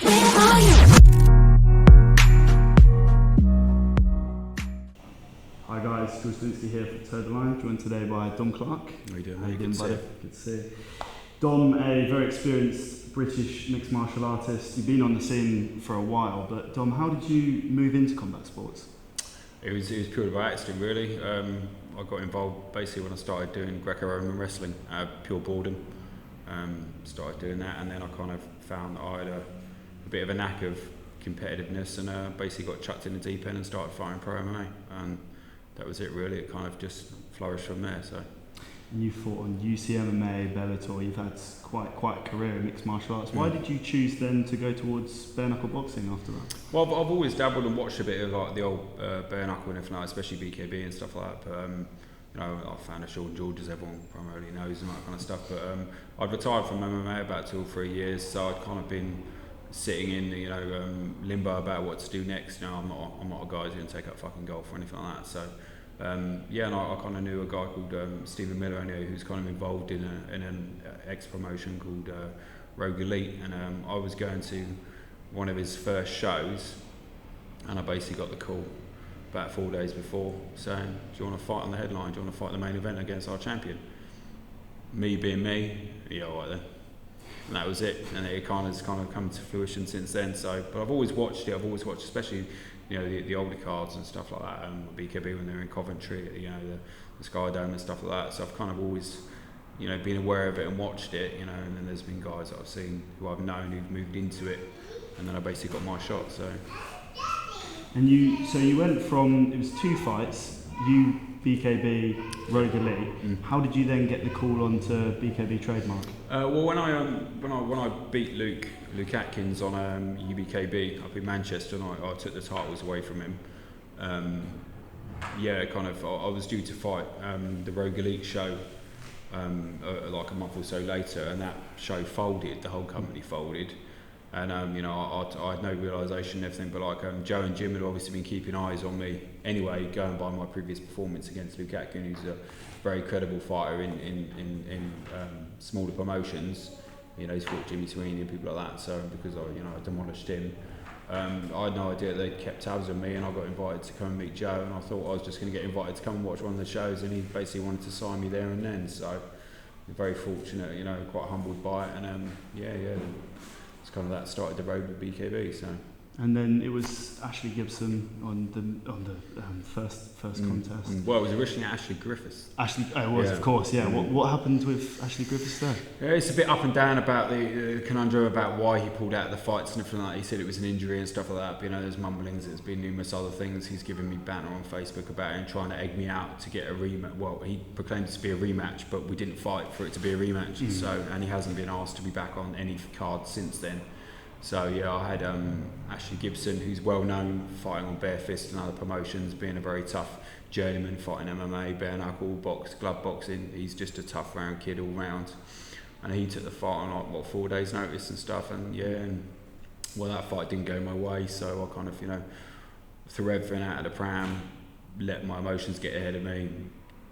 Hi guys, Glinski here for Third Line, joined today by Dom Clark. How you doing, mate? Good to see you. Good to see you. Dom, a very experienced British mixed martial artist. You've been on the scene for a while, but Dom, how did you move into combat sports? It was purely by accident, really. I got involved basically when I started doing Greco-Roman wrestling, pure boredom. Started doing that, and then I kind of found that I had a bit of a knack of competitiveness, and basically got chucked in the deep end and started fighting pro MMA. And that was it, really. It kind of just flourished from there. So. And you fought on UCMMA, Bellator. You've had quite a career in mixed martial arts. Why did you choose then to go towards bare knuckle boxing after that? Well, I've always dabbled and watched a bit of like the old bare knuckle and everything, especially BKB and stuff like that. But you know, I found a Sean George, as everyone primarily knows, and that kind of stuff. But I'd retired from MMA about 2 or 3 years, so I'd kind of been sitting in limbo about what to do next. You know, I'm not a guy who's going to take up fucking golf or anything like that. So. And I kind of knew a guy called Stephen Miller, who's kind of involved in an ex-promotion called Rogue Elite, and I was going to one of his first shows, and I basically got the call about 4 days before saying, do you want to fight on the headline, do you want to fight the main event against our champion? Me being me, yeah, all right then. And that was it, and it kind of come to fruition since then. So, but I've always watched it, especially the older cards and stuff like that, BKB when they were in Coventry, the Sky Dome and stuff like that. So I've kind of always, been aware of it and watched it, and then there's been guys that I've seen who I've known who've moved into it, and then I basically got my shot. So. And you went from, it was 2 fights, you, BKB, Rogue Elite. How did you then get the call onto BKB trademark? Well, when I beat Luke Atkins on UBKB up in Manchester, and I took the titles away from him. I was due to fight the Rogue Elite show like a month or so later, and that show folded. The whole company folded, and I had no realisation of everything. But Joe and Jim had obviously been keeping eyes on me anyway, going by my previous performance against Luke Atkins, who's a very credible fighter in smaller promotions. He's fought Jimmy Sweeney and people like that. So because I demolished him, I had no idea they'd kept tabs on me, and I got invited to come and meet Joe. And I thought I was just going to get invited to come and watch one of the shows, and he basically wanted to sign me there and then. So very fortunate, quite humbled by it, and it's kind of that started the road with BKB. So. And then it was Ashley Gibson on the first contest. Well, it was originally Ashley Griffiths. Of course, yeah. What happened with Ashley Griffiths there? Yeah, it's a bit up and down about the conundrum about why he pulled out of the fights and everything like that. He said it was an injury and stuff like that. But, there's mumblings. There's been numerous other things. He's given me banter on Facebook about it and trying to egg me out to get a rematch. Well, he proclaimed it to be a rematch, but we didn't fight for it to be a rematch. And he hasn't been asked to be back on any card since then. So I had Ashley Gibson, who's well known fighting on bare fist and other promotions, being a very tough journeyman fighting MMA, bare knuckle, glove boxing. He's just a tough round kid all round, and he took the fight on 4 days' notice and stuff. And that fight didn't go my way, so I kind of threw everything out of the pram, let my emotions get ahead of me,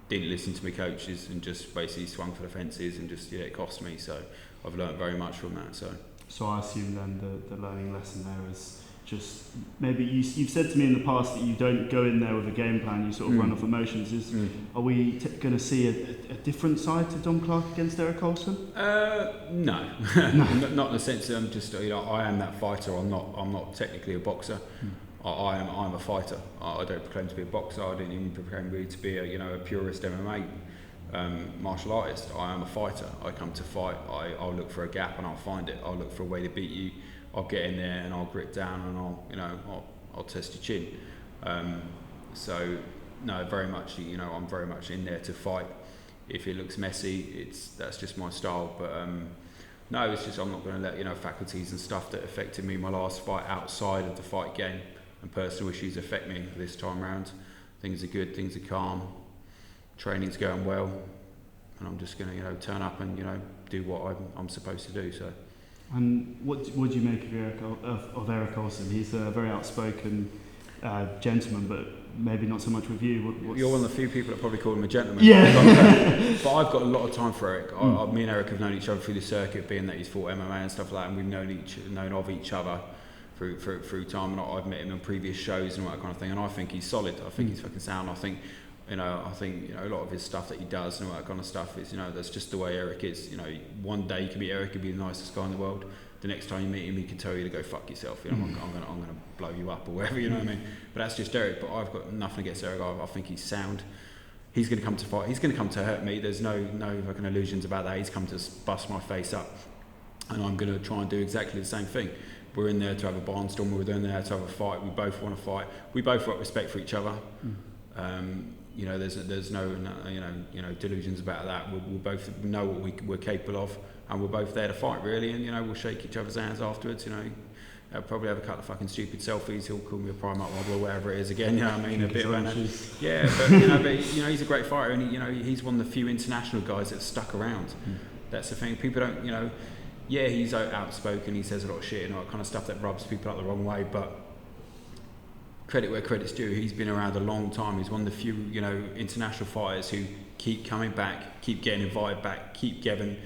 didn't listen to my coaches, and just basically swung for the fences, and just it cost me. So I've learned very much from that. So I assume then the learning lesson there is just maybe you've said to me in the past that you don't go in there with a game plan, you sort of run off emotions. Are we going to see a different side to Dom Clark against Eric Olsen? No. Not in the sense that I'm just I am that fighter. I'm not technically a boxer. I'm a fighter. I don't proclaim to be a boxer. I didn't even proclaim really to be a purist MMA martial artist. I am a fighter. I come to fight. I'll look for a gap and I'll find it. I'll look for a way to beat you. I'll get in there and I'll grit down and I'll test your chin. Very much. I'm very much in there to fight. If it looks messy, that's just my style. But no, it's just I'm not going to let faculties and stuff that affected me in my last fight outside of the fight game and personal issues affect me this time round. Things are good. Things are calm. Training's going well, and I'm just going to turn up and do what I'm supposed to do. So. And what do you make of Eric Olsen? He's a very outspoken gentleman, but maybe not so much with you. You're one of the few people that probably call him a gentleman. Yeah. But I've got a lot of time for Eric. Me and Eric have known each other through the circuit, being that he's fought MMA and stuff like that, and we've known of each other through time. And I've met him on previous shows and all that kind of thing. And I think he's solid. I think he's fucking sound. I think a lot of his stuff that he does and all that kind of stuff is, that's just the way Eric is. One day you can be Eric, could be the nicest guy in the world. The next time you meet him, he can tell you to go fuck yourself. I'm gonna blow you up or whatever. You know what I mean? But that's just Eric. But I've got nothing against Eric. I think he's sound. He's gonna come to fight. He's gonna come to hurt me. There's no fucking illusions about that. He's come to bust my face up, and I'm gonna try and do exactly the same thing. We're in there to have a barnstorm. We're in there to have a fight. We both want to fight. We both got respect for each other. There's no delusions about that. We both know what we're capable of, and we're both there to fight, really. And we'll shake each other's hands afterwards. I'll probably have a couple of fucking stupid selfies. He'll call me a prime up model or wherever it is again. You know what I mean? A bit of yeah, but he's a great fighter, and he's one of the few international guys that's stuck around. That's the thing. People don't, yeah, he's outspoken. He says a lot of shit and all that kind of stuff that rubs people up the wrong way, but. Credit where credit's due. He's been around a long time. He's one of the few, international fighters who keep coming back, keep getting invited back, keep given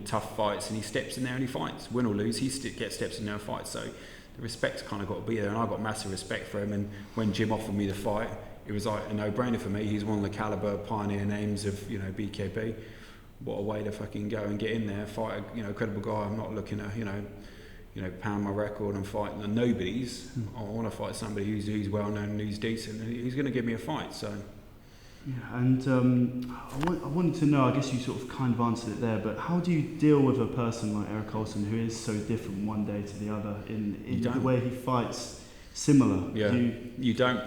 tough fights, and he steps in there and he fights. Win or lose, he gets steps in there and fights. So the respect's kind of got to be there, and I got massive respect for him. And when Jim offered me the fight, it was like a no-brainer for me. He's one of the caliber pioneer names of BKB. What a way to fucking go and get in there, fight a credible guy. I'm not looking at pound my record and fight the nobodies. I want to fight somebody who's well known and who's decent, and who's going to give me a fight. So, yeah, and I wanted to know. I guess you sort of kind of answered it there, but how do you deal with a person like Eric Olsen, who is so different one day to the other in the way he fights? Similar. Yeah. You don't.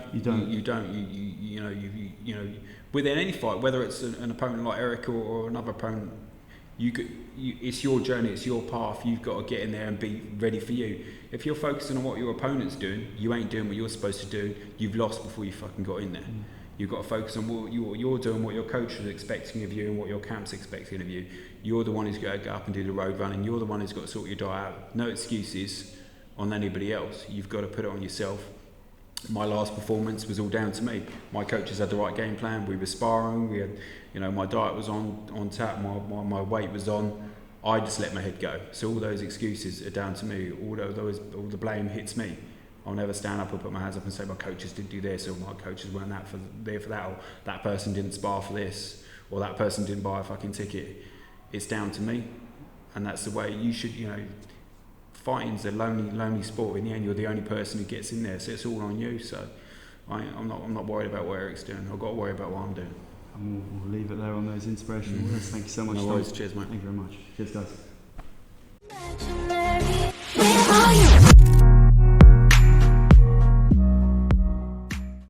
Within any fight, whether it's an opponent like Eric or another opponent. It's your journey, it's your path. You've got to get in there and be ready for you. If you're focusing on what your opponent's doing, you ain't doing what you're supposed to do. You've lost before you fucking got in there. You've got to focus on what you're doing, what your coach is expecting of you, and what your camp's expecting of you. You're the one who's got to get up and do the road running. You're the one who's got to sort your diet out. No excuses on anybody else. You've got to put it on yourself. My last performance was all down to me. My coaches had the right game plan. We were sparring. We had, my diet was on tap. My weight was on. I just let my head go. So all those excuses are down to me. All the blame hits me. I'll never stand up and put my hands up and say my coaches didn't do this, or my coaches weren't there for that, or that person didn't spar for this, or that person didn't buy a fucking ticket. It's down to me, and that's the way you should. Fighting's a lonely sport. In the end, you're the only person who gets in there, so it's all on you. So I'm not worried about what Eric's doing. I've got to worry about what I'm doing. And we'll leave it there on those inspirational words. Thank you so much. No worries. Cheers, mate. Thank you very much. Cheers, guys.